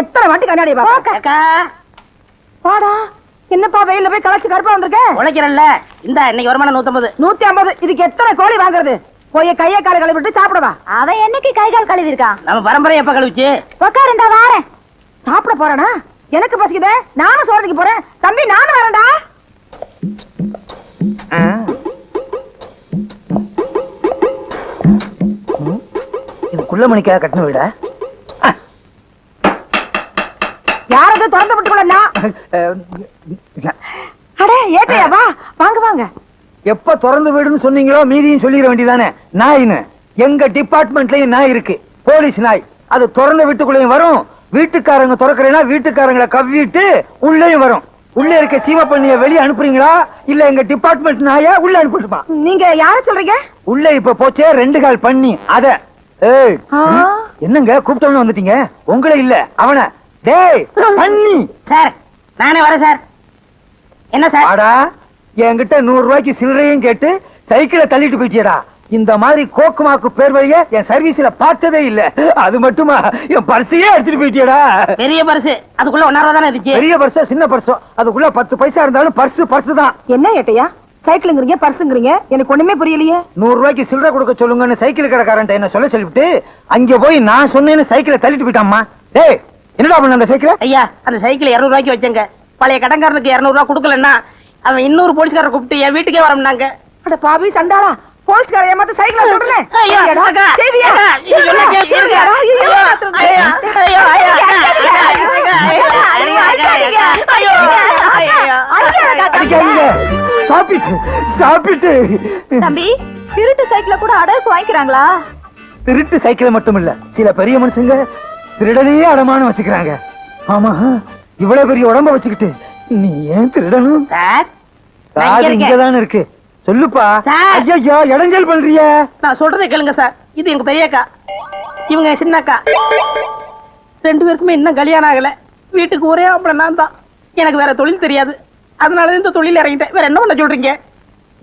எத்தனை வாட்டி கண்ணாடி பாடா. என்னப்பா வெயில போய் களைச்சு கருப்பா வந்திருக்கேன். உழைக்கிறல்ல இந்த இன்னைக்கு வருமானம் 150. 150. இதுக்கு எத்தனை கோழி வாங்குறது? போய் கையை கால கழுவிட்டு சாப்பிடுவா. அவன் என்னைக்கு கை கால் கழுவி இருக்கான்? நம்ம பரம்பரை எப்ப கழுவிச்சு? உட்காரு, இந்த வாரேன். சாப்பிட போறேனா? எனக்கு பசிக்குதே, நானும் சோறதுக்கு போறேன். தம்பி நானும் வரேன்டா. இது குள்ளமணிக்காக கட்டின வீடா? யாரது திறந்து விட்டுக்கொள்ளா? அடே ஏட்டையா, வா வாங்க வாங்க. எப்ப திறந்து வீடுன்னு சொன்னீங்களோ மீதியும் சொல்லிட வேண்டியதானே. நாயின்னு எங்க டிபார்ட்மெண்ட்லயும் நாய் இருக்கு, போலீஸ் நாய். அது திறந்த வீட்டுக்குள்ளேயும் வரும், வீட்டுக்காரங்க திறக்கிறேன்னா வீட்டுக்காரங்களை கவ்விட்டு உள்ளேயும் வரும். உள்ள இருக்க சீம பண்ணிய வெளியே அனுப்புறீங்களா இல்ல எங்க டிபார்ட்மெண்ட் நாயா உள்ள அனுப்பிட்டுமா? நீங்க யார சொல்றீங்க? உள்ள இப்ப போச்சே 2 கால் பண்ணி அத. ஏய் என்னங்க கூப்பிட்டவன வந்துட்டீங்க? உங்களை இல்ல அவன. டேய் பண்ணி. சார் நானே வரேன் சார். என்ன சார்? ஆடா என்கிட்ட 100 ரூபாய்க்கு சில்லறையும் கேட்டு சைக்கிளை தள்ளிட்டு போயிட்டியடா. இந்த மாதிரி கோக்குமாக்கு பேர் வழிய என் சர்வீஸ்ல பார்த்ததே இல்ல. அது மட்டுமா என் பர்ஸையே எடுத்துட்டு போயிட்டியடா. பெரிய பர்ஸ், அதுக்குள்ள 1 ரூபா தானே இருந்துச்சு. பெரிய பர்ஸோ சின்ன பர்ஸோ அதுக்குள்ள 10 பைசா இருந்தாலும் பர்ஸ் தான். என்ன ஏட்டையா சைக்கிளுங்கிறீங்க பர்ஸுங்கிறீங்க, எனக்கு ஒண்ணுமே புரியலையே. 100 ரூபாய்க்கு சில்லறை கொடுக்க சொல்லுங்கன்னு சைக்கிள் கடைக்காரன் என்ன சொல்லிவிட்டு அங்க போய் நான் சொன்னேன்னு சைக்கிளை தள்ளிட்டு போயிட்டாம்மா. டேய் என்னடா பண்ண அந்த சைக்கிளை? ஐயா அந்த சைக்கிள் 200 ரூபாய்க்கு வச்சங்க. பழைய கடன்காரனுக்கு 200 ரூபாய் கொடுக்கலன்னா அவன் இன்னொரு போலீஸ்காரரை கூப்பிட்டு என் வீட்டுக்கே வரம்னாங்க. அட பாவி சண்டாளா, போலீஸ்கார ஏமாத்த சைக்கிள சொல்றேன். தம்பி திருட்டு சைக்கிள கூட அடகு வாங்கிக்கிறாங்களா? திருட்டு சைக்கிளை மட்டும் இல்ல, சில பெரிய மனுஷங்க திருடனையே அடமானம் வச்சுக்கிறாங்க. ஆமா இவ்வளவு பெரிய உடம்ப வச்சுக்கிட்டு நீ ஏன் திருடணும்? சார் இங்கதானே இருக்கு, சொல்லுப்பா. ஐயா இடைஞ்சல் பண்றிய? நான் சொல்றதை கேளுங்க சார். இது எங்க பெரியக்கா, இவங்க சின்னக்கா. 2 பேருக்குமே இன்னும் கல்யாணம் ஆகல. வீட்டுக்கு ஒரே ஆம்பளை நான் தான். எனக்கு வேற தொழில் தெரியாது, அதனால இந்த தொழில் இறங்கிட்டேன். வேற என்ன பண்ண சொல்றீங்க?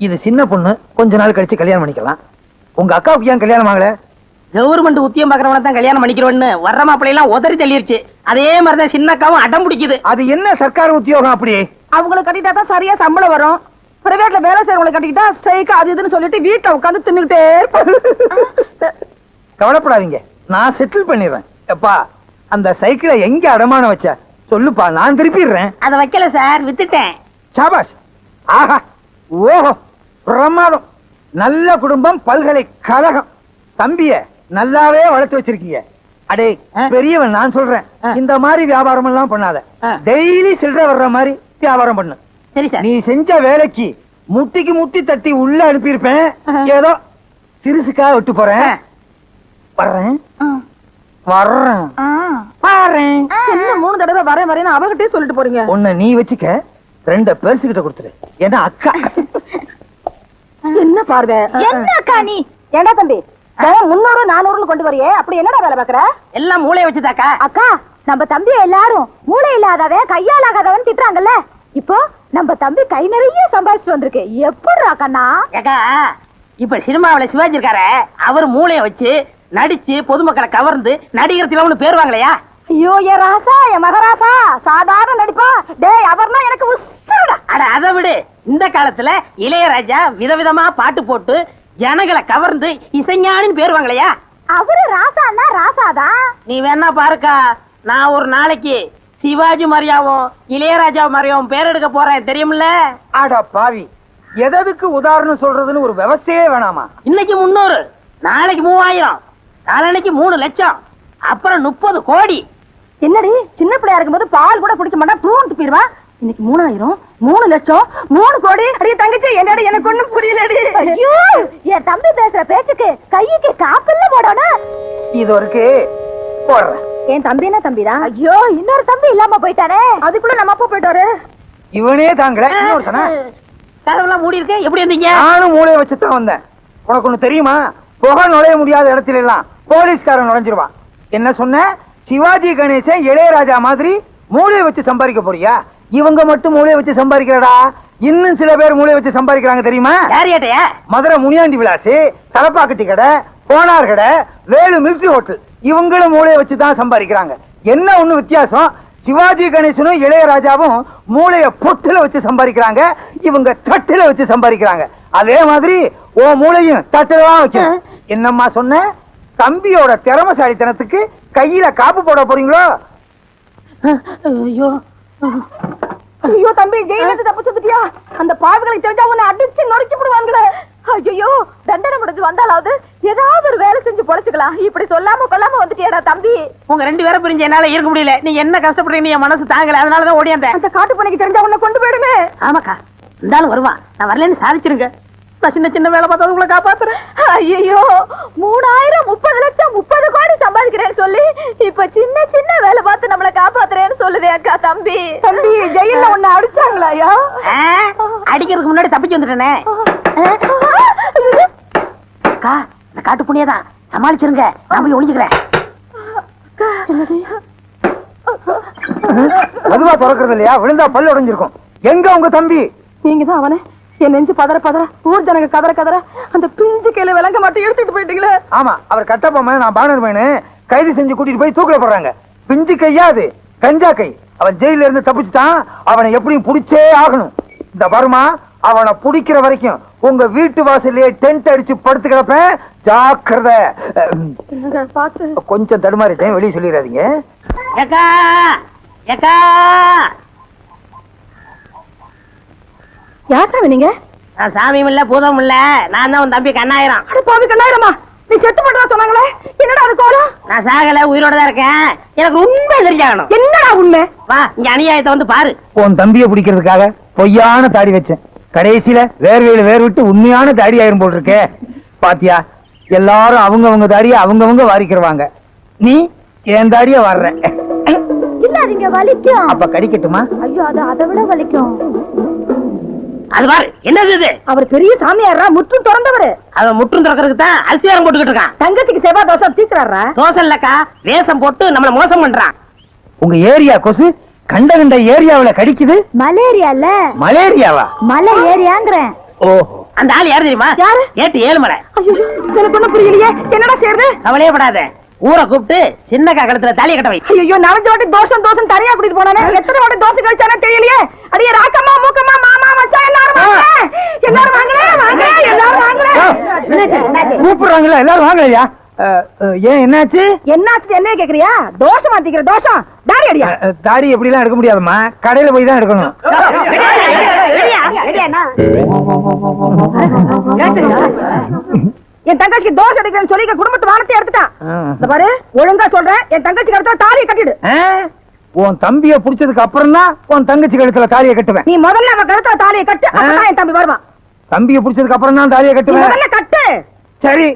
இது சின்ன பொண்ணு, கொஞ்ச நாள் கழிச்சு கல்யாணம் பண்ணிக்கலாம். உங்க அக்காவுக்கு ஏன் கல்யாணம் ஆகல? கவர்மெண்ட் உத்தியம் பாக்குறவன தான் கல்யாணம் பண்ணிக்கிறோன்னு வர்ற மாப்பிள்ளை எல்லாம் உதறி தள்ளிருச்சு. அதே மாதிரிதான் சின்னக்காவும் அடம் பிடிக்குது. அது என்ன சர்க்கார் உத்தியோகம் அப்படி? அவங்களுக்கு கட்டிட்டா தான் சரியா சம்பளம் வரும். பிரைவேட்ல வேலை செய்யறவங்களை கட்டிக்கிட்டா ஸ்ட்ரைக் அது இதுன்னு சொல்லிட்டு வீட்டை உட்காந்து தின்னுகிட்டே கவலைப்படாதீங்க, நான் செட்டில் பண்ணிடுறேன். எப்பா அந்த சைக்கிளை எங்க அடமானம் வச்ச சொல்லுப்பா, நான் திருப்பிடுறேன். அதை வைக்கல சார், வித்துட்டேன். சாபாஷ். ஆஹா ஓஹோ பிரமாதம். நல்ல குடும்பம், பல்கலைக்கழகம். தம்பிய நல்லாவே வளர்த்து வச்சிருக்கீங்க. அடே பெரியவன் நான் சொல்றேன், இந்த மாதிரி வியாபாரம் எல்லாம் பண்ணாத. டெய்லி சில்லறை வர்ற மாதிரி வியாபாரம் பண்ணு. சரி சார். நீ செஞ்ச வேலைக்கு முட்டிக்கு முட்டி தட்டி உள்ள அனுப்பியிருப்பேன். ஏதோ சிறுசுக்கா விட்டு போறேன். வர்றேன் வர்றேன் வர்றேன். என்ன 3 தடவை வரேன் வரேன்னு அவகிட்டே சொல்லிட்டு போறீங்க? உன்னை நீ வச்சுக்க, 2 பெருசுகிட்ட கொடுத்துரு. ஏன்னா அக்கா. என்ன பார்வை? என்ன அக்கா நீ? ஏண்டா தம்பி 300 400 கொண்டு வரையே, அப்படி என்னடா வேலை பாக்குற? எல்லாம் மூளைய வச்சுதாக்கா. அக்கா நம்ம தம்பி எல்லாரும் மூளை இல்லாதவன் கையால் ஆகாதவன் திட்டுறாங்கல்ல. இப்போ நம்ம தம்பி கை நிறைய சம்பாதிச்சு வந்திருக்கு. எப்படிடா கண்ணா? ஏக்கா இப்ப சினிமாவில சிவாஜி இருக்காரு, அவர் மூளைய வச்சு நடிச்சு பொதுமக்களை கவர்ந்து நடிகர் திலகம்னு பேர் வாங்கலையா? ஐயோ என் ராசா, என் மகராசா சாதாரண நடிப்பா. டேய் அவர்னா எனக்கு உசுருடா. அட அதை விடு, இந்த காலத்துல இளையராஜா விதவிதமா பாட்டு போட்டு ஜனங்களை கவர்ந்து இசைஞானின்னு பேர் வாங்கலையா? அவரு ராசான்னா ராசாதான். நீ வேணா பாருக்கா, நான் ஒரு நாளைக்கு சிவாஜி மாதிரியாவும் இளையராஜா மாதிரியாவும் பேர் எடுக்க போறேன், தெரியுமில்ல? ஆடா பாவி, எதற்கு உதாரணம் சொல்றதுன்னு ஒரு விவசாயே வேணாமா? இன்னைக்கு 300, நாளைக்கு 3000, நாளைக்கு 3 லட்சம், அப்புறம் 30 கோடி. என்னடி சின்ன பிள்ளையா இருக்கும்போது பால் கூட குடிக்க மாட்டா, தூண்டு போயிருவா. இன்னைக்கு 3000, 3 லட்சம், 3 கோடி. அடியே தங்கச்சி, என்னடி எனக்கு ஒண்ணும் புரியலடி. ஐயோ என் தம்பி பேசுற பேச்சுக்கு கைக்கு காப்பல்ல போடணும். இது ஒருக்கு போடுறேன். என் தம்பி என்ன தம்பிதான்? ஐயோ இன்னொரு தம்பி இல்லாம போயிட்டானே. அதுக்குள்ள நம்ம அப்பா போயிட்டாரு. இவனே தாங்கல. கதவெல்லாம் மூடி இருக்கு, எப்படி இருந்தீங்க? நானும் மூளையை வச்சுதான் வந்தேன். உனக்கு ஒண்ணு தெரியுமா? புகை நுழைய முடியாத இடத்துல எல்லாம் போலீஸ்காரன் நுழைஞ்சிருவான். என்ன சொன்ன? சிவாஜி கணேசன் இளையராஜா மாதிரி மூளையை வச்சு சம்பாதிக்க போறியா? இவங்க மட்டும் மூளையை வச்சு சம்பாதிக்கிறடா, இன்னும் சில பேர் மூளையை வச்சு சம்பாதிக்கிறாங்க தெரியுமா? மதுரை முனியாண்டி விலாசு, தலப்பாக்கட்டி கடை, கோனார் கடை, வேலு மிலிட்டரி ஹோட்டல், இவங்களும் மூளையை வச்சுதான் சம்பாதிக்கிறாங்க. என்ன ஒண்ணு வித்தியாசம்? சிவாஜி கணேசனும் இளையராஜாவும் மூளைய பொட்டுல வச்சு சம்பாதிக்கிறாங்க, இவங்க தட்டுல வச்சு சம்பாதிக்கிறாங்க. அதே மாதிரி ஓ மூளையும் தட்டுல தான் வைக்கணும். என்னம்மா சொன்ன? தம்பியோட திறமசாலித்தனத்துக்கு கையில காப்பு போட போறீங்களோ? ஐயோ ஐயோ தம்பி, ஜெயில இருந்து தப்பிச்சு வந்துட்டியா? அந்த பாவிகளை தெரிஞ்சா உன்னை அடிச்சு நொறுக்கி விடுவாங்களே. ஐயோ, தண்டனை முடிஞ்சு வந்தாலாவது ஏதாவது ஒரு வேலை செஞ்சு பொழைச்சுக்கலாம். இப்படி சொல்லாம கொள்ளாம வந்துட்டியாடா தம்பி. உங்க 2 பேரும் பிரிஞ்சு என்னால இருக்க முடியல. நீங்க என்ன கஷ்டப்படுறீங்க, என் மனசு தாங்கல, அதனாலதான் ஓடியாந்தேன். அந்த காட்டு பணிக்கு தெரிஞ்சா உன்னை கொண்டு போயிடுமே. ஆமாக்கா, இருந்தாலும் வருவான். நான் வரலன்னு சாதிச்சிருங்க. நான் சின்ன சின்ன வேலை பார்த்தா உங்களை காப்பாத்துறேன். ஐயோ, 3000 30 லட்சம் 30 கோடி சம்பாதிக்கிறேன்னு சொல்லி இப்ப சின்ன சின்ன வேலை பார்த்து நம்மள காப்பாத்துறேன்னு சொல்லுதே அக்கா தம்பி. தம்பி, ஜெயில உன்னை அடிச்சாங்களா? ஐயா, அடிக்கிறதுக்கு முன்னாடி தப்பிச்சு வந்துட்டேனே. அக்கா, இந்த காட்டு புண்ணியதான் சமாளிச்சிருங்க, நான் போய் ஒளிஞ்சுக்கிறேன். அதுவா திறக்கிறது இல்லையா? விழுந்தா பல்லு உடைஞ்சிருக்கும். எங்க உங்க தம்பி? நீங்க தான் அவனே. என் நெஞ்சு பதற பதற, ஊர் ஜனங்க கதற கதற அந்த பிஞ்சு கையில விளங்க மாட்டேன் எடுத்துட்டு போயிட்டீங்களே. ஆமா, அவர் கட்டப்பொம்மை, நான் பானர் மேனு கைது செஞ்சு கூட்டிட்டு போய் தூக்கில போடுறாங்க. பிஞ்சு கையா அது? கஞ்சா கை. அவன் ஜெயில இருந்து தப்பிச்சுட்டான். அவனை எப்படியும் புடிச்சே ஆகணும். இந்த வருமா, அவனை புடிக்கிற வரைக்கும் உங்க வீட்டு வாசல்லையே டென்ட் அடிச்சு படுத்து கிடப்பேன். ஜாக்கிரதை. பார்த்து கொஞ்சம் தடுமாறிட்டேன், வெளியே சொல்லிடாதீங்க. ஏக்கா, ஏக்கா. யார் சாமி நீங்க? நான் சாமியும் இல்ல பூதமும் இல்ல, நான் தான் உன் தம்பி கண்ணாயிரம். அட பாவி கண்ணாயிரமா, நீ செத்து போட்டதா சொன்னாங்களே, என்னடா அது கோலம்? நான் சாகல, உயிரோட தான் இருக்கேன். எனக்கு உண்மை தெரிஞ்சாகணும். என்னடா உண்மை? வா, இங்க அநியாயத்தை வந்து பாரு. உன் தம்பியை பிடிக்கிறதுக்காக பொய்யான தாடி வச்சேன். கடைசியில வேர்வையில வேர் விட்டு உண்மையான தாடி ஆயிரும் போல் இருக்கே. பாத்தியா, எல்லாரும் அவங்கவங்க தாடிய அவங்கவங்க வாரிக்கிறவாங்க. நீ என் தாடிய வர்ற. இல்ல, அதுங்க வலிக்கும். அப்ப கடிக்கட்டுமா? ஐயோ, அது அதை விட வலிக்கும். அது பாரு, என்னது இது? அவர் பெரிய சாமியாரா, முற்றும் திறந்தவரு. அவன் முற்றும் திறக்கிறதுக்கு தான் அல்சியாரம் போட்டுக்கிட்டு இருக்கான். தங்கத்துக்கு செவ்வாய் தோசை தீக்குறாரா? தோசை இல்லக்கா, வேஷம் போட்டு நம்மள மோசம் பண்றான். உங்க ஏரியா கொசு கண்ட கண்ட ஏரியாவுல கடிக்குது. மலேரியா இல்ல, மலேரியாவா? மலை ஏரியாங்கிறேன். ஓஹோ, அந்த ஆள் யாரு தெரியுமா? யாரு? ஏட்டு ஏழுமலை. ஐயோ, எனக்கு ஒண்ணும் புரியலையே, என்னடா செய்யறது? கவலையே படாத, ஊரை கூப்பிட்டு சின்னக்கா கழுத்துல தாலியை கட்ட வை. ஐயோ, 4 வாட்டி தோசம் தோசம் தரையா கூட்டிட்டு போனானே, எத்தனை வாட்டி தோசை கழிச்சானே தெரியலையே. அடியே ராக்கம்மா, மூக்கம்மா, மாமா, மச்சான் எல்லாரும் வாங்க. எல்லாரும் வாங்க, வாங்க, எல்லாரும் வாங்க. கூப்பிடுறாங்களா? எல்லாரும் வாங்கலையா? ஏன் என்னாச்சு? என்னாச்சு என்ன கேக்குறியா? தோஷம் மாத்திக்கிற தோஷம். தாடி அடியா. தாடி எப்படி எல்லாம் எடுக்க முடியாதுமா, கடையில போய் தான் எடுக்கணும். என் தங்கச்சிக்கு தோசை எடுக்கிறேன்னு சொல்லி குடும்பத்து வானத்தை எடுத்துட்டான். இந்த பாரு, ஒழுங்கா சொல்றேன், என் தங்கச்சி கழுத்துல தாலியை கட்டிடு. உன் தம்பிய புடிச்சதுக்கு அப்புறம் தான் உன் தங்கச்சி கழுத்துல தாலியை கட்டுவேன். நீ முதல்ல அவன் கழுத்துல தாலியை கட்டு, அப்பதான் என் தம்பி வருவான். தம்பிய புடிச்சதுக்கு அப்புறம் தான் தாலியை நீ கட்டுவேன். முதல்ல கட்டு. சரி,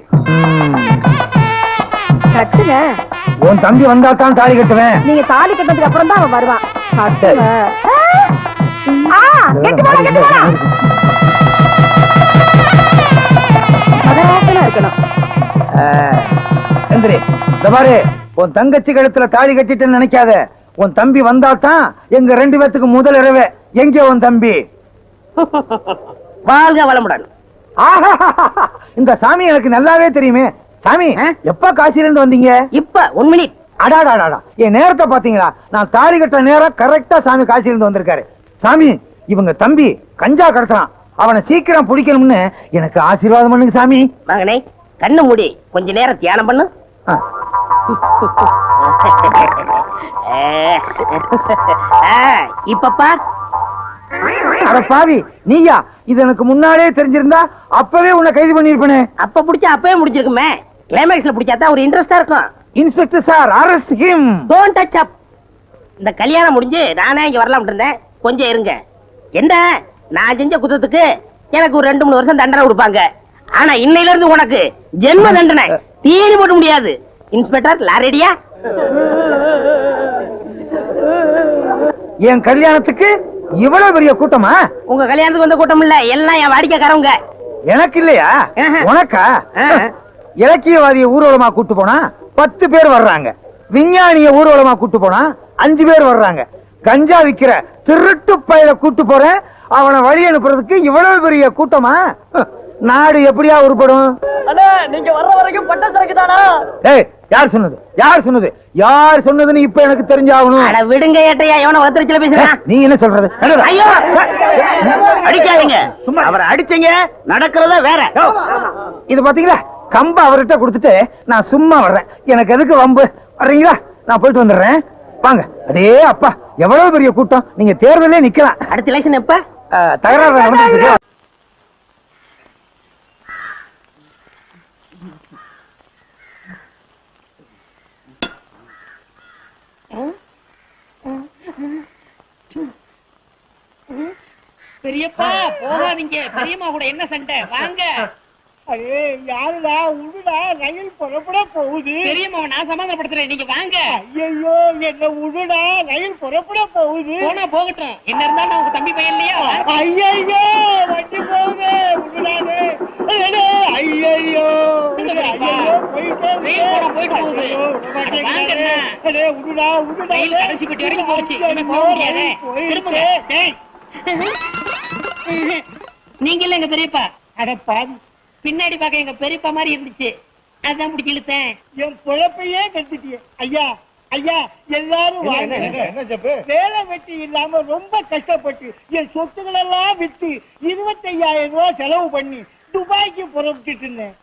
கட்டுங்க. உன் தம்பி வந்தா தான் தாலி கட்டுவேன். நீங்க தாலி கட்டினதுக்கு அப்புறம் தான் அவன் வருவான். சரி. கெட்டு போடா, கெட்டு போடா. அதனால இருக்கணும். எந்திரி. இந்த பாரு, உன் தங்கச்சி கழுத்துல தாலி கட்டிட்டேன்னு நினைக்காத. உன் தம்பி வந்தா தான் எங்க 2 பேத்துக்கு முதல் இரவே. எங்க உன் தம்பி? வாழ்க வளமுடன். இந்த சாமி எனக்கு நல்லாவே தெரியுமே. சாமி, எப்ப காசில இருந்து வந்தீங்க? இப்ப 1 மினிட். அடாடாடா, என் நேரத்தை பாத்தீங்களா? நான் தாலி கட்ட நேரம் கரெக்டா சாமி காசில இருந்து வந்திருக்காரு. சாமி, இவங்க தம்பி கஞ்சா கடத்துறான். அவனை சீக்கிரம் பிடிக்கணும்னு எனக்கு ஆசீர்வாதம் பண்ணுங்க சாமி. மகனே, கண்ணு மூடி கொஞ்ச நேரம் தியானம் பண்ணு. இப்ப பார். அட பாவி, நீயா? இது எனக்கு முன்னாடியே தெரிஞ்சிருந்தா அப்பவே உன்னை கைது பண்ணிருப்பேனே. அப்ப புடிச்சா அப்பவே முடிச்சிருக்குமே. கிளைமேக்ஸ்ல புடிச்சாதான் ஒரு இன்ட்ரெஸ்டா இருக்கும். Inspector sir, arrest him. Don't touch up. இந்த கல்யாணம் முடிஞ்சு நானே இங்க வரலாம் இருந்தேன். கொஞ்சம் இருங்க. என்ன, நான் செஞ்ச குத்தத்துக்கு எனக்கு ஒரு 2-3 வருஷம் தண்டனை கொடுப்பாங்க. ஆனா இன்னையில இருந்து உனக்கு ஜென்ம தண்டனை. தீனி போட முடியாது. இன்ஸ்பெக்டர் லாரெடியா? என் கல்யாணத்துக்கு இவ்வளவு பெரிய கூட்டமா? உங்க கல்யாணத்துக்கு வந்த கூட்டம் இல்ல, எல்லாம் என் வாடிக்கைக்காரவங்க. எனக்கு இல்லையா? ஆஹா. உனக்கா? ஆஹா. இலக்கியவாதிய ஊர்வலமா கூட்டு போனா 10 பேர் வர்றாங்க. விஞ்ஞானிய ஊர்வலமா கூட்டு போனா 5 பேர் வர்றாங்க. கஞ்சா விக்கிற திருட்டு பையல கூட்டு போறேன், அவனை வழி அனுப்புறதுக்கு இவ்வளவு பெரிய கூட்டமா? நாடு எப்படியா உருப்படும்? அண்ணா நீங்க வர்ற வரைக்கும் பட்ட சரக்கு தானா? ஏய், யார் சொன்னது? யார் சொன்னது? யார் சொன்னதுன்னு இப்ப எனக்கு தெரிஞ்சாகணும். அட விடுங்க ஏட்டையா, எவன வத்திரச்சில பேசுறான்? நீ என்ன சொல்றது? ஐயோ அடிக்காதீங்க, சும்மா அவரை அடிச்சீங்க, நடக்கிறத வேற. இது பாத்தீங்களா, கம்ப அவர்கிட்ட கொடுத்துட்டு நான் சும்மா வர்றேன். எனக்கு எதுக்கு வம்பு? வர்றீங்களா? நான் போயிட்டு வந்துடுறேன். வாங்க. அடே அப்பா, எவ்வளவு பெரிய கூட்டம். நீங்க தேர்தலே நிக்கலாம். அடுத்த எலெக்ஷன் எப்ப? தகராறு நடந்துட்டு இருக்கு. பெரியப்பா போகாதீங்க, பெரியம்மா கூட என்ன சண்டை? வாங்க. அடே யாருடா உடுடா, ரயில் புறப்பட போகுது. பெரியம்மாவை நான் சமாதானப்படுத்துறேன், நீங்க வாங்க. ஐயோ என்ன உடுடா, ரயில் புறப்பட போகுது. போனா போகட்டும், என்ன இருந்தாலும் நான் உங்க தம்பி பையன் இல்லையா? ஐயோ வண்டி போகுது, உடுடானே. ஐயோ போயிட்டு போகுது. உடுடா உடுடா, ரயில் கடைசி பெட்டி வரைக்கும் போச்சு, இனிமே போக முடியாது. திரும்புங்க. டேய். நீங்க இல்ல எங்க பெரியப்பா? அட பாவி, பின்னாடி பார்க்க எங்க பெரியப்பா மாதிரி இருந்துச்சு, அதான் பிடிச்சி இழுத்தேன். என் பொழப்பையே கெடுத்துட்டியே. ஐயா ஐயா, எல்லாரும் வாங்க. வேலை வெட்டி இல்லாம ரொம்ப கஷ்டப்பட்டு என் சொத்துக்கள் எல்லாம் வித்து 25,000 ரூபாய் செலவு பண்ணி துபாய்க்கு புறப்பட்டு இருந்தேன்.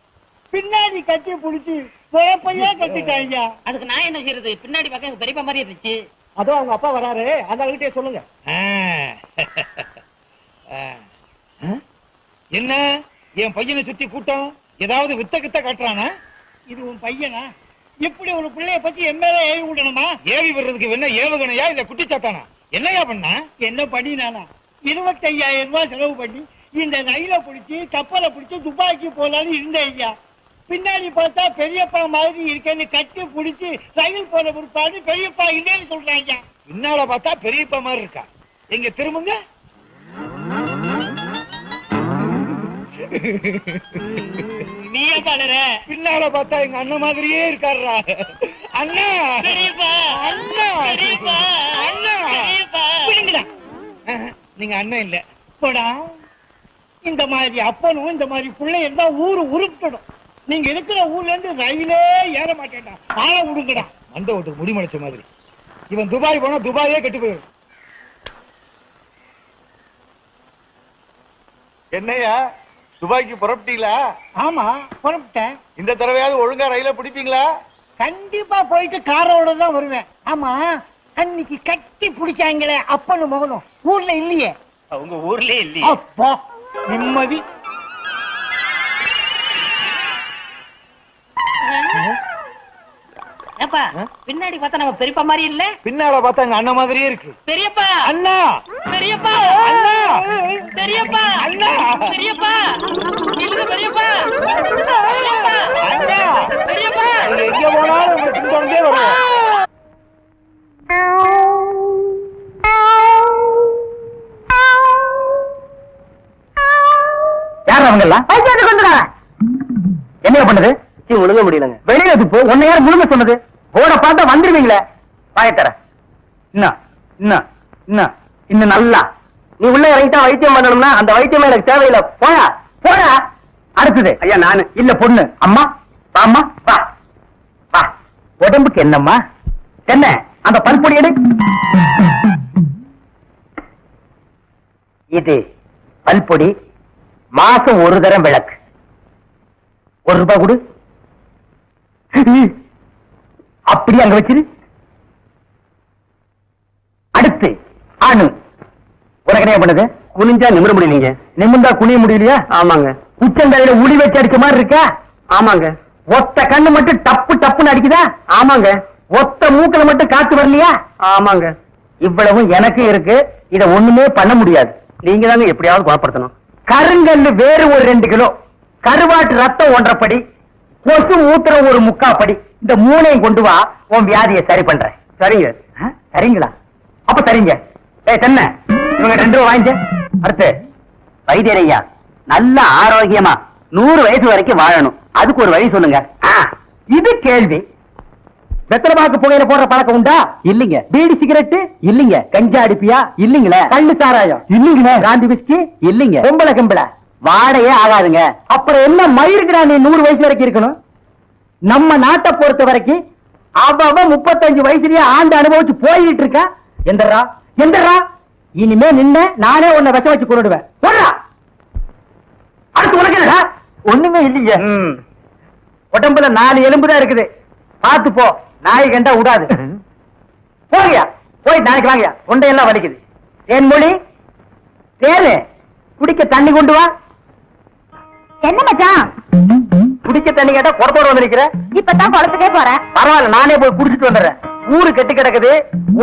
பின்னாடி கட்டி புடிச்சு பொழப்பையே கட்டிட்டாங்க. அதுக்கு நான் என்ன செய்யறது? பின்னாடி பார்க்க எங்க பெரியப்பா மாதிரி இருந்துச்சு. அதோ அவங்க அப்பா வராரு, அந்த கிட்டே சொல்லுங்க. என்ன என் பையனை சுத்தி கூட்டம் ஏதாவது வித்த கித்த காட்டுறானா? இது உன் பையனா? இப்படி ஒரு பிள்ளைய பத்தி எம்எல்ஏ ஏவி விடணுமா? ஏவி வர்றதுக்கு என்ன ஏவுகணையா இல்ல குட்டிச்சாத்தானா? என்னையா பண்ணா? என்ன பண்ணினானா? 25,000 ரூபாய் செலவு பண்ணி இந்த ரயில பிடிச்சி கப்பலை பிடிச்சி துபாய்க்கு போலான்னு இருந்தேன் ஐயா. பின்னாடி பார்த்தா பெரியப்பா மாதிரி இருக்கேன்னு கட்டி பிடிச்சி ரயில் போன பிற்பாடு பெரியப்பா இல்லைன்னு சொல்றாங்க. பின்னால பார்த்தா பெரியப்பா மாதிரி இருக்கா. எங்க திரும்புங்க. நீ பாடுற. பின்னால பார்த்தா எங்க அண்ணன் மாதிரியே இருக்காருடா. அண்ணா பெரியப்பா, அண்ணா பெரியப்பா, அண்ணா பெரியப்பா. பிடிங்கடா. நீங்க அண்ணன் இல்ல. போடா. இந்த மாதிரி அப்பனும் இந்த மாதிரி பிள்ளை இருந்தா ஊரு உருப்பிடும். நீங்க இருக்கிற ஊர்ல இருந்து ரயிலே ஏற மாட்டேன்டா. ஆள விடுங்கடா. மண்ட ஓட்டுக்கு முடிமடைச்ச மாதிரி. இவன் துபாய் போனா துபாயே கெட்டு போயிடும். என்னையா துபாய்க்கு புறப்பட்டீங்களா? ஆமா புறப்பட்டேன். இந்த தடவையாவது ஒழுங்கா ரயில பிடிப்பீங்களா? கண்டிப்பா போயிட்டு காரோட தான் வருவேன். ஆமா, அன்னைக்கு கட்டி பிடிச்சாங்களே அப்பனும் மகனும் ஊர்ல இல்லையே. அவங்க ஊர்லயே இல்லையே. அப்பா நிம்மதி. ஏப்பா பின்னாடி பார்த்தா நம்ம பெரியப்பா மாதிரி இல்ல? பின்னால பார்த்தா எங்க அண்ணன் மாதிரியே இருக்கு. பெரியப்பா, அண்ணா பெரியப்பா, அண்ணா பெரியப்பா, அண்ணா பெரியப்பா, இல்ல பெரியப்பா, அண்ணா பெரியப்பா. நீங்க எங்க போனாலும் உங்க பின்தொடர்ந்தே வருவோம். யார் அவங்க எல்லாம்? என்ன பண்ணுது? ஒழுங்க முடியலங்க. வெளியில போ. உன்னை யார் முழுங்க சொன்னது? போட பார்த்தா வந்துருவீங்களே. பாயத்தர இன்னும் நல்லா நீ உள்ள இறங்கிட்டா வைத்தியம் பண்ணணும்னா அந்த வைத்தியம் எனக்கு தேவையில்லை. போயா போயா. அடுத்தது ஐயா நானு. இல்ல பொண்ணு. அம்மா வாம்மா வா வா. உடம்புக்கு என்னம்மா? என்ன அந்த பல்பொடி எடு. இது பல்பொடி. மாசம் ஒரு தரம் விளக்கு. ₹1 கொடு. அப்படி அங்க வச்சிரு. அடுத்து அணு. உனக்கு என்ன பண்ணுது? குனிஞ்சா நிமிர முடியலீங்க. நிமிர்ந்தா குனிய முடியலையா? ஆமாங்க. உச்சந்தலையில உளி வச்சு அடிச்ச மாதிரி இருக்கா? ஆமாங்க. ஒத்த கண்ணு மட்டும் டப்பு டப்புன்னு அடிக்குதா? ஆமாங்க. ஒத்த மூக்குல மட்டும் காத்து வரலையா? ஆமாங்க. இவ்வளவு எனக்கு இருக்கு. இத ஒண்ணுமே பண்ண முடியாது. நீங்க தாங்க எப்படியாவது குணப்படுத்தணும். கருங்கல்லு வேறு ஒரு 2 கிலோ, கருவாட்டு ரத்தம் 1.5 படி, கொசு மூத்திரம் ஒரு 3/4 படி. இந்த 3ஐயும் கொண்டு வா, உன் வியாதியை சரி பண்றேன். சரிங்க. சரிங்களா? அப்ப சரிங்க. தென்ன இவங்க 2 ரூபா வாங்கிக்க. அடுத்து வைத்தியரையா, நல்ல ஆரோக்கியமா 100 வயசு வரைக்கும் வாழணும். அதுக்கு ஒரு வழி சொல்லுங்க. இது கேள்வி. வெத்தலமாக்கு புகையில போடுற பழக்கம் உண்டா? இல்லீங்க. பீடி சிகரெட்டு? இல்லீங்க. கஞ்சா அடிப்பியா? இல்லீங்களே. கள்ளு சாராயம்? இல்லீங்களே. காந்தி விஸ்கி? இல்லீங்க. பொம்பளை கம்பளை? வாடையே ஆகாதுங்க. அப்புறம் என்ன மயிருக்குடா நீ 100 வயசு வரைக்கும் இருக்கணும்? நம்ம நாட்டை பொறுத்த வரைக்கும் அவ 35 வயசுலயே ஆண்டு அனுபவிச்சு போயிட்டு இருக்கா. எந்தரா எந்தரா இனிமே நின்ன நானே உன்னை விஷம் வச்சு கொண்டுடுவேன். போடுறா. அடுத்து உனக்கு என்னடா? ஒண்ணுமே இல்லைங்க. உடம்புல 4 எலும்பு தான் இருக்குது. பார்த்து போ, நாய் கண்டா விடாது. போங்கயா, போய் நாளைக்கு வாங்கயா. தொண்டையெல்லாம் வலிக்குது. ஏன் மொழி தேனு குடிக்க தண்ணி கொண்டு வா. என்ன மச்சான் குடிக்க தண்ணி கேட்டா குடத்தோட வந்திருக்கிற. இப்பதான் குளத்துக்கே போறேன். பரவாயில்ல, நானே போய் குடிச்சிட்டு வந்துடுறேன். ஊரு கெட்டு கிடக்குது.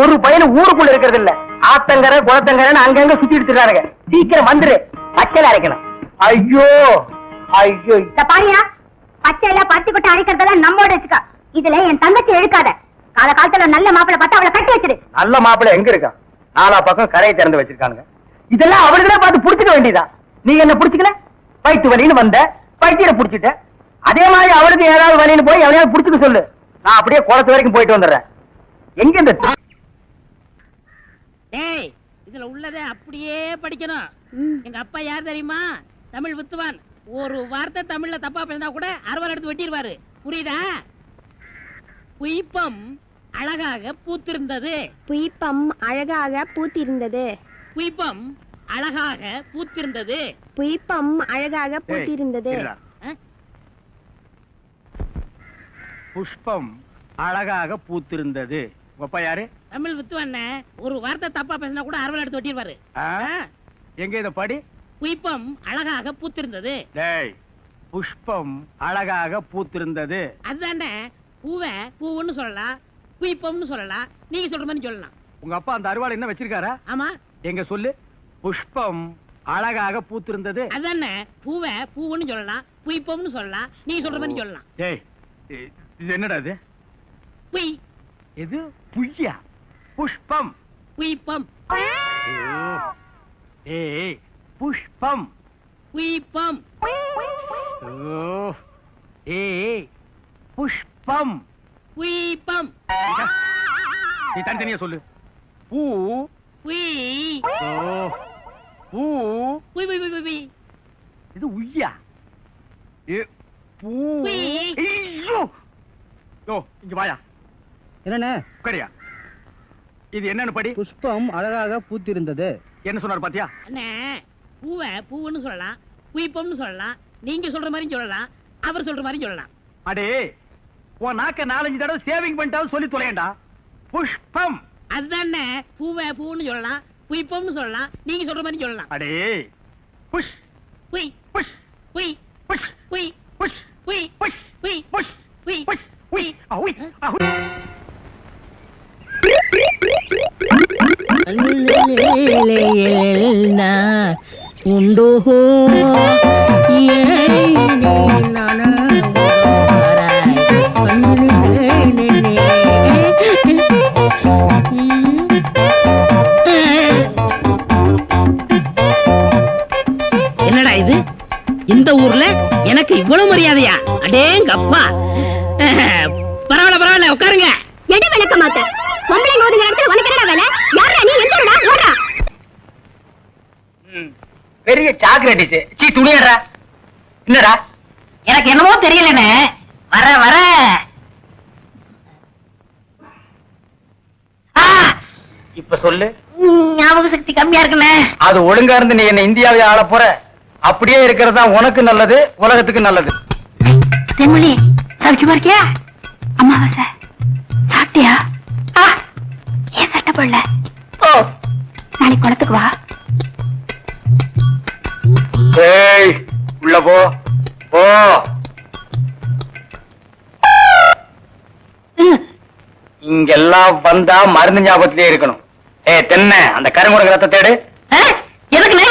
ஒரு பையன் ஊருக்குள்ள இருக்கிறது இல்ல. ஆத்தங்கரை குளத்தங்கரைன்னு அங்கங்க சுத்திட்டு இருக்காருங்க. சீக்கிரம் வந்துரு, பச்சையில அரைக்கணும். ஐயோ ஐயோ, பாரியா, பச்சையில பத்தி கொட்டை அரைக்கிறதெல்லாம் நம்மோட வச்சுக்கா. இதுல என் தங்கச்சி எழுக்காத. கால காலத்துல நல்ல மாப்பிள்ளை பார்த்தா அவளை கட்டி வச்சிரு. நல்ல மாப்பிள்ளை எங்க இருக்கா? 4 பக்கம் கரையை திறந்து வச்சிருக்காங்க. இதெல்லாம் அவளுக்குதான் பார்த்து புடிச்சுக்க வேண்டியதா. நீ என்ன புடிச்சுக்கல? வயிற்று வலின்னு வந்த, வயிற்ற புடிச்சிட்ட. அதே மாதிரி அவளுக்கு ஏதாவது வலின்னு போய் எவனையாவது புடிச்சுக்க சொல்லு. நான் அப்படியே குளத்து வரைக்கும் போயிட்டு வந்துடுறேன். எங்க இந்த டேய், இதுல உள்ளதை அப்படியே படிக்கணும். எங்க அப்பா யார் தெரியுமா? தமிழ் வித்துவான். ஒரு வார்த்தை தமிழ்ல தப்பா பேசினா கூட அறுவாள் எடுத்து வெட்டிடுவாரு. புரியுதா? புய்பம் அழகாக பூத்திருந்தது. புய்பம் அழகாக பூத்திருந்தது. புய்பம் அழகாக பூத்திருந்தது. புய்பம் அழகாக பூத்திருந்தது. புஷ்பம் அழகாக பூத்திருந்தது. அப்பா யாரு? தமிழ் வித்துவான். ஒரு வார்த்தை தப்பா பேசினா கூட அறுவாள் எடுத்து வெட்டிடுவாரு. எங்க இத படி? புய்பம் அழகாக பூத்திருந்தது. டேய், புஷ்பம் அழகாக பூத்திருந்தது. அதுதானே, பூவை பூவுன்னு சொல்லலாம், புய்பம்னு சொல்லலாம். நீங்க சொல்ற மாதிரி சொல்லலாம். உங்க அப்பா அந்த அருவாள் என்ன வச்சிருக்காரா? ஆமா. எங்க சொல்லு. புஷ்பம் அழகாக பூத்திருந்தது. அதானே, பூவை பூவுன்னு சொல்லலாம், புய்பம்னு சொல்லலாம். நீங்க சொல்ற மாதிரி சொல்லலாம். டேய், இது என்னடா இது? புய் இது புய்யா? புஷ்பம் புய்பம் ஏய், புஷ்பம் புய்பம் ஏய், புஷ்பம் புய்பம். நீ தனித்தனியா சொல்லு. பூ புய் பூ புய் புய் புய் புய். இது உய்யா? பூ. புய். ஐயோ, யோ இங்க வாயா. என்னண்ணே? உட்காரியா. இது என்னன்னு படி. புஷ்பம் அழகாக பூத்திருந்தது. என்ன சொன்னார் பாத்தியா? அண்ணே, பூவை பூவுன்னு சொல்லலாம், புய்பம்னு சொல்லலாம். நீங்க சொல்ற மாதிரி சொல்லலாம், அவர் சொல்ற மாதிரி சொல்லலாம். அடே, உன் நாக்க 4-5 தடவை சேவிங் பண்ணிட்டாலும் சொல்லி தொலையண்டா. புஷ்பம். அதுதானே, பூவை பூவுன்னு சொல்லலாம், புய்பம்னு சொல்லலாம். நீங்க சொல்ற மாதிரி சொல்லலாம். அடே, புஷ் புய் புஷ் புய் புஷ் புய் புஷ் புய் புஷ் புய் புஷ் புய் புஷ் உய் அவுய் அவுய். உண்டோ என்னடா இது? இந்த ஊர்ல எனக்கு இவ்வளவு மரியாதையா? அடேங்கப்பா. பரவாயில்ல பரவாயில்ல, உட்காருங்க. எடு விளக்க மாட்டேன். பொம்பளை மோதுங்கிற இடத்துல உனக்கு என்னடா வேலை? யாரா நீ? எந்தடா ஓடா? பெரிய சாக்லேட். சீ, துணியடா. என்னடா? எனக்கு என்னமோ தெரியலன்னு வர வர இப்ப சொல்லு. ஞாபக சக்தி கம்மியா இருக்குண்ணே. அது ஒழுங்கா இருந்து நீ என்ன இந்தியாவை ஆள போற. அப்படியே இருக்கிறது தான் உனக்கு நல்லது, உலகத்துக்கு நல்லது. தென்மொழி, சௌக்கியமா இருக்கியா? அம்மாவாசை சாப்பிட்டியா? ஏன் சட்டை போடல? ஓ, நாளைக்கு குளத்துக்கு வா. ஏய், உள்ள போ போ. இங்கெல்லாம் வந்தா மருந்து ஞாபகத்திலே இருக்கணும். தென்னை, அந்த கருங்குடக ரத்த தேடு. எதுக்குண்ணே?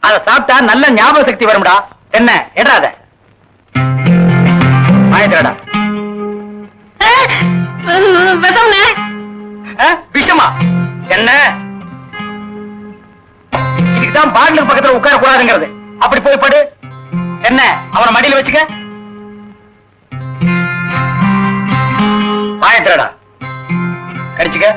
அத சாப்பிட்டா நல்ல ஞாபக சக்தி வரும்டா. தென்னை எடாத வாங்கிடா. விஷம்ண்ணே. விஷமா? என்ன? இதுக்குதான் பாட்டிலுக்கு பக்கத்துல உட்கார கூடாதுங்கிறது. அப்படி போய் படு. என்ன, அவனை மடியில வச்சுக்க. வாங்கிட்டா கடிச்சுக்க.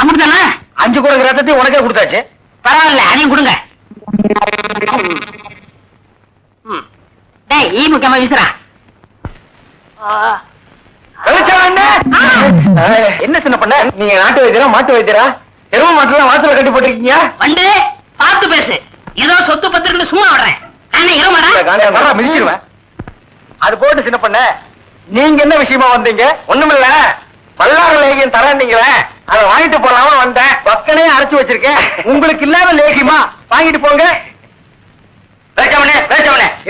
அமுக்குதானே 5 குடம் ரத்தத்தை உனக்கே கொடுத்தாச்சு. பரவாயில்ல, அதையும் கொடுங்க. டேய், ஈ முக்கியமா வீசுறா. என்ன சின்ன பண்ண, நீங்க நாட்டு வைத்தியரா மாட்டு வைத்தியரா? எரும மாட்டுல வாசல கட்டி போட்டிருக்கீங்க. வந்து பார்த்து பேசு. ஏதோ சொத்து பத்திரன்னு சும்மா வர்றேன். நானே எருமடா மிதிச்சிருவேன். அது போட்டு சின்ன பண்ண, நீங்க என்ன விஷயமா வந்தீங்க? ஒண்ணுமில்ல, பல்லாறு லேகியம் தரேன்னீங்களே, அதை வாங்கிட்டு போலாம வந்தேன். பக்கனே அரைச்சு வச்சிருக்கேன். உங்களுக்கு இல்லாத லேகியமா? வாங்கிட்டு போங்க.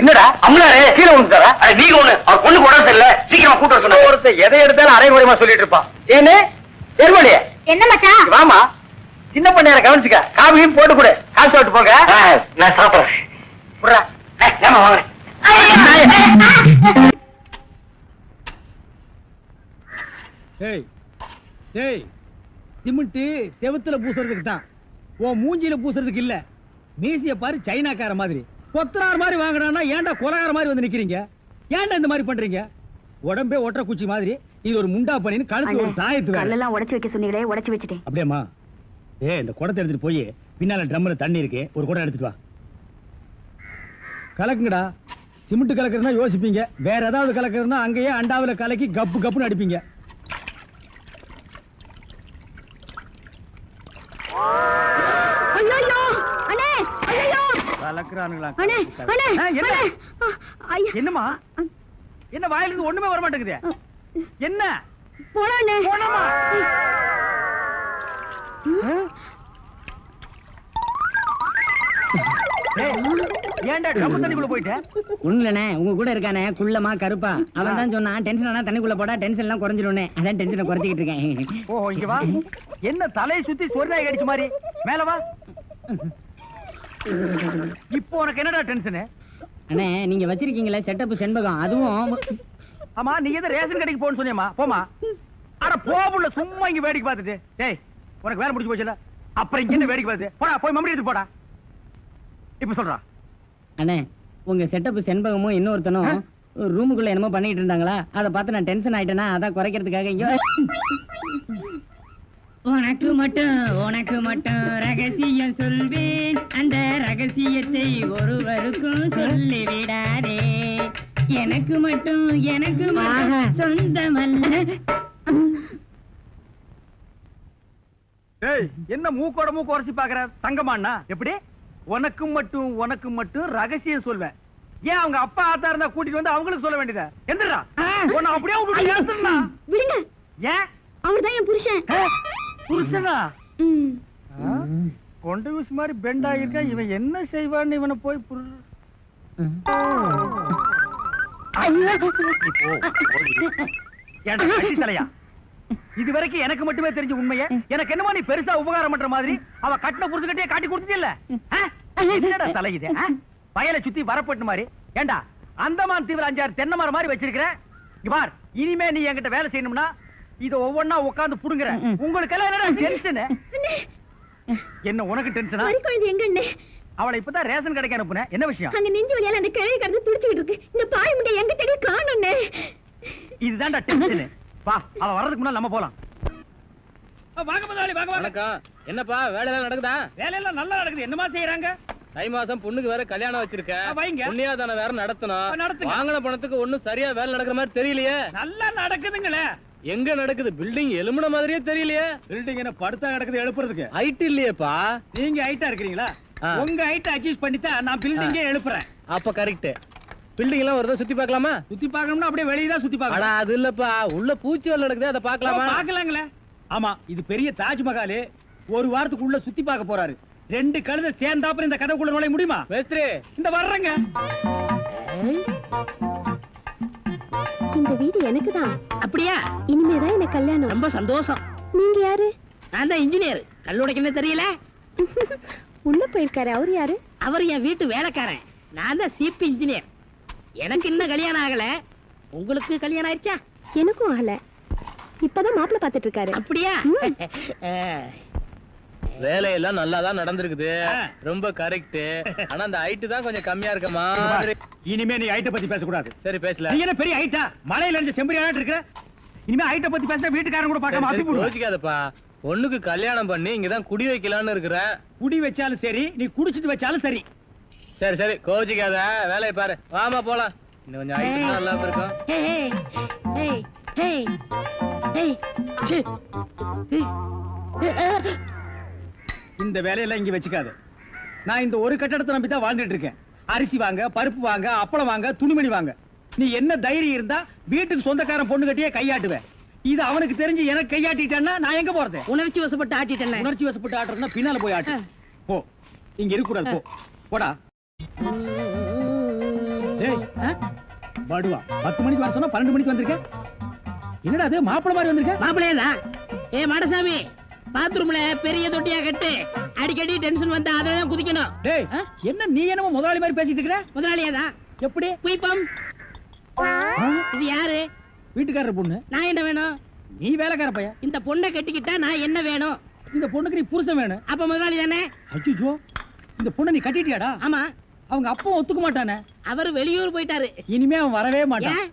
என்னடா அம்லாரு கீழே விழுந்துட்டாரா? நீங்க ஒண்ணு அவர் பொண்ணு உடம்பு சரியில்லை, சீக்கிரமா கூட்ட சொன்ன. ஒருத்தர் எதை எடுத்தாலும் அரைகுறையமா சொல்லிட்டு இருப்பான். ஏன்னு தெருவழிய என்ன மச்சான்? வாமா, சின்ன பண்ண கவனிச்சுக்க. காபியும் போட்டு கொடு, காசு சாப்பிட்டு போங்க. நான் சாப்பிடுறேன். ஏமா வாங்க. சிமெண்ட் செவுத்துல பூசுறதுக்கு தான், ஓ மூஞ்சில பூசுறதுக்கு இல்ல. மீசிய பாரு சைனாக்கார மாதிரி, கொத்தனார் மாதிரி வாங்கினா ஏன்டா கொலகார மாதிரி வந்து நிக்கிறீங்க? ஏன்டா இந்த மாதிரி பண்றீங்க? உடம்பே ஒற்ற குச்சி மாதிரி, இது ஒரு முண்டா பண்ணின்னு கழுத்து ஒரு தாயத்து வேற. கல்லெல்லாம் உடைச்சு வைக்க சொன்னீங்களே, உடைச்சு வச்சுட்டேன். அப்படியேம்மா, இந்த குடத்தை எடுத்துட்டு போய் பின்னால ட்ரம்ல தண்ணி இருக்கு, ஒரு குடம் எடுத்துட்டு வா. கலக்குங்கடா. சிமெண்ட் கலக்குறதுனா யோசிப்பீங்க, வேற ஏதாவது கலக்குறதுனா அங்கேயே அண்டாவில கலக்கி கப்பு கப்புன்னு அடிப்பீங்க. என்னமா என்ன வாயிலிருந்து ஒண்ணுமே வர மாட்டேங்குது? என்ன ஏன்டா தண்ணிக்குள்ள போயிட்ட? ஒண்ணுலண்ணே, உங்க கூட இருக்கானே குள்ளமா கருப்பா, அவன் தான் சொன்னான் டென்ஷன் ஆனா தண்ணிக்குள்ள போடா டென்ஷன் எல்லாம் குறைஞ்சிடும்னே. அதான் டென்ஷனை குறைச்சிக்கிட்டு இருக்கேன். ஓ இங்க வா. என்ன தலையை சுத்தி சொர்ணாய் அடிச்ச மாதிரி? மேல வா. இப்போ உனக்கு என்னடா டென்ஷன்? அண்ணே, நீங்க வச்சிருக்கீங்களே செட்டப் செண்பகம், அதுவும். ஆமா, நீ எதை ரேஷன் கடைக்கு போன்னு சொன்னியம்மா? போமா. அட போபுள்ள, சும்மா இங்க வேடிக்கை பார்த்துட்டு. டேய், உனக்கு வேலை முடிஞ்சு போச்சுல, அப்புறம் இங்க என்ன வேடிக்கை பார்த்துட்டு போடா, போய் மம்மடி எடுத்து போடா. இப்ப சொல்றா. அண்ணே, உங்க செட்டப் செண்பகமும் இன்னொருத்தனும் ரூமுக்குள்ள என்னமோ பண்ணிட்டு இருந்தாங்களா, அதை பார்த்து நான் டென்ஷன் ஆயிட்டேனா, அதான் குறைக்கிறதுக்காக இங்க. உனக்கு மட்டும் ரகசியம் சொல்வேன், அந்த ரகசியத்தை ஒருவருக்கும் சொல்லி விடாதே. எனக்கு மட்டும் சொந்தமல்ல. என்ன மூக்கோட மூக்கு உரசி பாக்குற தங்கமாண்ணா? எப்படி உனக்கு மட்டும் ரகசியம் சொல்வேன்? ஏன் அவங்க அப்பா ஆத்தா இருந்தா கூட்டிட்டு வந்து அவங்களுக்கு சொல்ல வேண்டியதா? எந்திரா, உன்னை அப்படியே விடுங்க. ஏன்? அவர்தான் என் புருஷன். புருஷனா? கொண்டு வீசு மாதிரி பெண்டா இருக்க, இவன் என்ன செய்வான்னு இவனை போய் தலையா? இது வரைக்கும் எனக்கு மட்டுமே தெரிஞ்ச உண்மையை எனக்கு என்னமோ நீ பெருசா உபகாரம் பண்ற மாதிரி அவ கட்டின புருஷன்கிட்டயே காட்டி கொடுத்துட்டு இல்ல? என்னடா தலை இது? வயலை சுத்தி வரப்பட்டு மாதிரி. ஏண்டா அந்தமான் தீவிர 5-6 தென்னை மரம் மாதிரி வச்சிருக்கிறேன். பார், இனிமே நீ என்கிட்ட வேலை செய்யணும்னா இத ஒவ்வொன்னா உட்கார்ந்து புடுங்குற. உங்களுக்கு எல்லாம் என்னடா டென்ஷன்? என்ன உனக்கு டென்ஷனா? எங்க அவளை இப்பதான் ரேஷன் கடைக்கு அனுப்புனேன். என்ன விஷயம்? அங்க நெஞ்சு வலியால அந்த கிழவி கடந்து துடிச்சிட்டு இருக்கு. இந்த பாய் முண்டை எங்க தேடி காணோம்னே. இதுதான்டா டென்ஷன். வா, அவ வர்றதுக்கு முன்னால நம்ம போலாம். வாங்க முதலாளி, வாங்க வாங்க. என்னப்பா வேலை எல்லாம் நடக்குதா? வேலையெல்லாம் நல்லா நடக்குது. என்னமா செய்யறாங்க? தை மாசம் பொண்ணுக்கு வேற கல்யாணம் வச்சிருக்கேன். புண்ணியாதான வேற நடத்தணும். வாங்கின பணத்துக்கு ஒண்ணும் சரியா வேலை நடக்கிற மாதிரி தெரியலையே. நல்லா நடக்குதுங்களே. எங்க நடக்குது? பில்டிங் எலும்புன மாதிரியே தெரியலையே. பில்டிங் என்ன படுத்தா கிடக்குது எழுப்புறதுக்கு? ஹைட் இல்லையேப்பா. நீங்க ஹைட்டா இருக்கிறீங்களா? உங்க ஹைட் அட்ஜஸ்ட் பண்ணிட்டா நான் பில்டிங்கே எழுப்புறேன். அப்ப கரெக்ட். பில்டிங் எல்லாம் வருதா, சுத்தி பார்க்கலாமா? சுத்தி பார்க்கணும்னா அப்படியே வெளியே தான் சுத்தி பார்க்கலாம். அது இல்லப்பா, உள்ள பூச்சி வேலை நடக்குது, அதை பார்க்கலாமா? பார்க்கலாங்களே. ஆமா, இது பெரிய தாஜ்மஹால். ஒரு வாரத்துக்கு உள்ள சுத்தி பார்க்க போறாரு. 2 கழுதை சேர்ந்தாப்புல இந்த கதவுக்குள்ள நுழைய முடியுமா? மேஸ்திரி, இந்த வர்றங்க. இந்த வீடு எனக்கு தான். அப்படியா? இனிமேதான் எனக்கு கல்யாணம். ரொம்ப சந்தோஷம். நீங்க யாரு? நான் தான் இன்ஜினியர். கல்லுடைக்கு என்ன தெரியல? உள்ள போயிருக்காரு. அவரு யாரு? அவர் என் வீட்டு வேலைக்காரன். நான் தான் சீப் இன்ஜினியர். எனக்கு இன்னும் கல்யாணம் ஆகல. உங்களுக்கு கல்யாணம் ஆயிடுச்சா? எனக்கும் ஆகல. இப்பதான் மாப்பிள்ளை பாத்துட்டு இருக்காரு. அப்படியா? வேலையெல்லாம் நல்லா தான் நடந்திருக்குது, ரொம்ப கரெக்ட். ஆனா அந்த ஹைட் தான் கொஞ்சம் கம்மியா இருக்க மாதிரி. இனிமே நீ ஹைட்ட பத்தி பேசக்கூடாது. சரி பேசல. நீ என்ன பெரிய ஹைட்டா? மலையில இருந்து செம்பரியாட்டு இருக்க. இனிமே ஹைட்ட பத்தி பேசினா வீட்டுக்காரன் கூட பார்க்காம அப்பி போடுவாங்க. யோசிக்காதப்பா, பொண்ணுக்கு கல்யாணம் பண்ணி இங்கதான் குடி வைக்கலாம்னு இருக்கிறேன். குடி வச்சாலும் சரி, நீ குடிச்சிட்டு வச்சாலும் சரி. சரி சரி கோச்சிக்காத, வேலையை பாரு. வாமா போலாம். இன்னும் கொஞ்சம் ஹைட் நல்லா இருக்கும். இந்த வேலையெல்லாம் இங்க வச்சுக்காது. நான் இந்த ஒரு கட்டடத்தை நம்பி தான் வாழ்ந்துட்டு இருக்கேன். அரிசி வாங்க, பருப்பு வாங்க, அப்பளம் வாங்க, துணிமணி வாங்க. நீ என்ன தைரியம் இருந்தா வீட்டுக்கு சொந்தக்காரன் பொண்ணு கட்டியே கையாட்டுவேன். இது அவனுக்கு தெரிஞ்சு எனக்கு கையாட்டிட்டேன்னா நான் எங்க போறது? உணர்ச்சி வசப்பட்டு ஆட்டிட்டேன். உணர்ச்சி வசப்பட்டு ஆட்டுறதுன்னா பின்னால போய் ஆட்டு. போ, இங்க இருக்க கூடாது. போ, போடா. பாடுவா 10 மணிக்கு வர சொன்னா 12 மணிக்கு வந்திருக்க. என்னடா அது மாப்பிள மாதிரி வந்திருக்க? மாப்பிள்ளையதான். மாடசாமி, பாத்ரூம்ல பெரிய தொட்டியா கட்டு. அடிக்கடி டென்ஷன் வந்தா அதான் குதிக்கணும். டேய், என்ன நீ என்னமோ முதலாளி மாதிரி பேசிட்டு இருக்கிற? முதலாளியாதான். எப்படி? குயிப்பம். இது யாரு? வீட்டுக்காரர் பொண்ணு. நான் என்ன வேணும்? நீ வேலைக்கார பையன். இந்த பொண்ணை கட்டிக்கிட்டா நான் என்ன வேணும்? இந்த பொண்ணுக்கு நீ புருஷன் வேணும். அப்ப முதலாளி தானே? அச்சோ, இந்த பொண்ணை நீ கட்டிட்டியாடா? ஆமா. அவங்க அப்பா ஒத்துக்க மாட்டானே. அவரு வெளியூர் போயிட்டாரு. இனிமே அவன் வரவே மாட்டான்.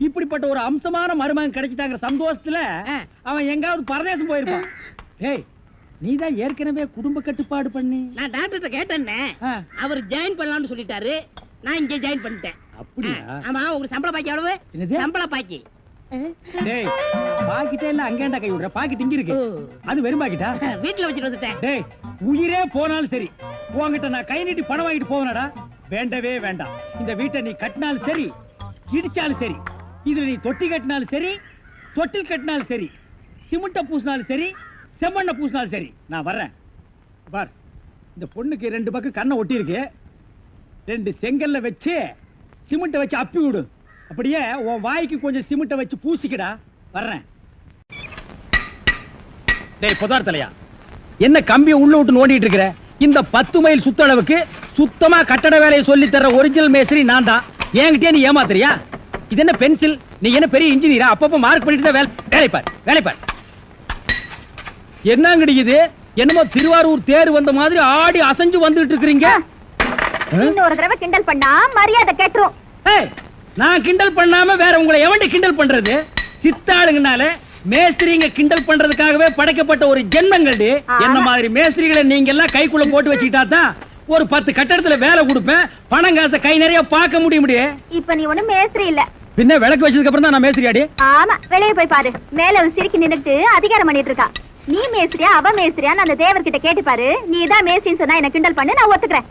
இப்படிப்பட்ட ஒரு அம்சமான மருமகன் கிடைச்சிட்டாங்கிற சந்தோஷத்துல அவன் எங்காவது பரதேசம் போயிருப்பான். ஏய், நீதான் ஏற்கனவே குடும்ப கட்டுப்பாடு பண்ணி. நான் டாக்டர்கிட்ட கேட்டேன்னே, அவர் ஜாயின் பண்ணலாம்னு சொல்லிட்டாரு. நான் இங்க ஜாயின் பண்ணிட்டேன். அப்படியா? ஆமா. உங்களுக்கு சம்பள பாக்கி எவ்வளவு? என்னது? சம்பள பாக்கி. டேய், பாக்கிட்டே இல்ல அங்கேண்டா கை விடுற. பாக்கிட்டு இங்க இருக்கு. அது வெறும் பாக்கிட்டா? வீட்டுல வச்சுட்டு வந்துட்டேன். டேய், உயிரே போனாலும் சரி உன்கிட்ட நான் கை நீட்டி பணம் வாங்கிட்டு போவனடா. வேண்டவே வேண்டாம். இந்த வீட்டை நீ கட்டினாலும் சரி, இடிச்சாலும் சரி, இதுல நீ தொட்டி கட்டினாலும் சரி, தொட்டில் கட்டினாலும் சரி, சிமெண்ட பூசினாலும் சரி, செம்மண்ண பூசினாலும் சரி, நான் வர்றேன். பார், இந்த பொண்ணுக்கு 2 பக்கம் கண்ணை ஒட்டி இருக்கு. 2 செங்கல்ல வச்சு சிமெண்ட வச்சு அப்பி விடு. அப்படியே உன் வாய்க்கு கொஞ்சம் சிமெண்ட வச்சு பூசிக்கடா. வர்றேன். டேய் புதார் தலையா, என்ன கம்பியை உள்ள விட்டு நோண்டிட்டு இருக்கிற? இந்த 10 மைல் சுத்தளவுக்கு சுத்தமா கட்டட வேலையை சொல்லி தர ஒரிஜினல் மேஸ்திரி நான் தான். என்கிட்டயே நீ ஏமாத்துறியா? இது என்ன பென்சில்? நீ என்ன பெரிய இன்ஜினியரா? அப்பப்ப மார்க் பண்ணிட்டு தான் வேலை பார், வேலை பார். என்னங்கடி இது? என்னமோ திருவாரூர் தேர் வந்த மாதிரி ஆடி அசைஞ்சு வந்துட்டு இருக்கீங்க. இன்னொரு தடவை கிண்டல் பண்ணா மரியாதை கேட்டுரும். ஏய், நான் கிண்டல் பண்ணாம வேற உங்களை எவன்டி கிண்டல் பண்றது? சித்தாளுங்கனால மேஸ்திரிங்க கிண்டல் பண்றதுக்காகவே படைக்கப்பட்ட ஒரு ஜென்மங்கள்டி. என்ன மாதிரி மேஸ்திரிகளை நீங்க எல்லாம் கைக்குள்ள போட்டு வச்சுக்கிட்டா தான் ஒரு 10 கட்டடத்துல வேலை கொடுப்பேன். பணம் காசை கை நிறைய பார்க்க முடியும். இப்ப நீ ஒண்ணும் மேஸ்திரி இல்ல. பின்ன விளக்கு வச்சதுக்கு அப்புறம் தான் நான் மேஸ்திரியாடி. ஆமா, வெளியே போய் பாரு. மேல அவன் சிரிக்கி நின்னுட்டு அதிகாரம் பண்ணிட்டு இருக்கா. நீ மேஸ்திரியா அவ மேஸ்திரியா? அந்த தேவர்கிட்ட கேட்டு பாரு. நீ தான் மேஸ்திரின்னு சொன்னா என்ன கிண்டல் பண்ணு, நான் ஒத்துக்கிறேன்.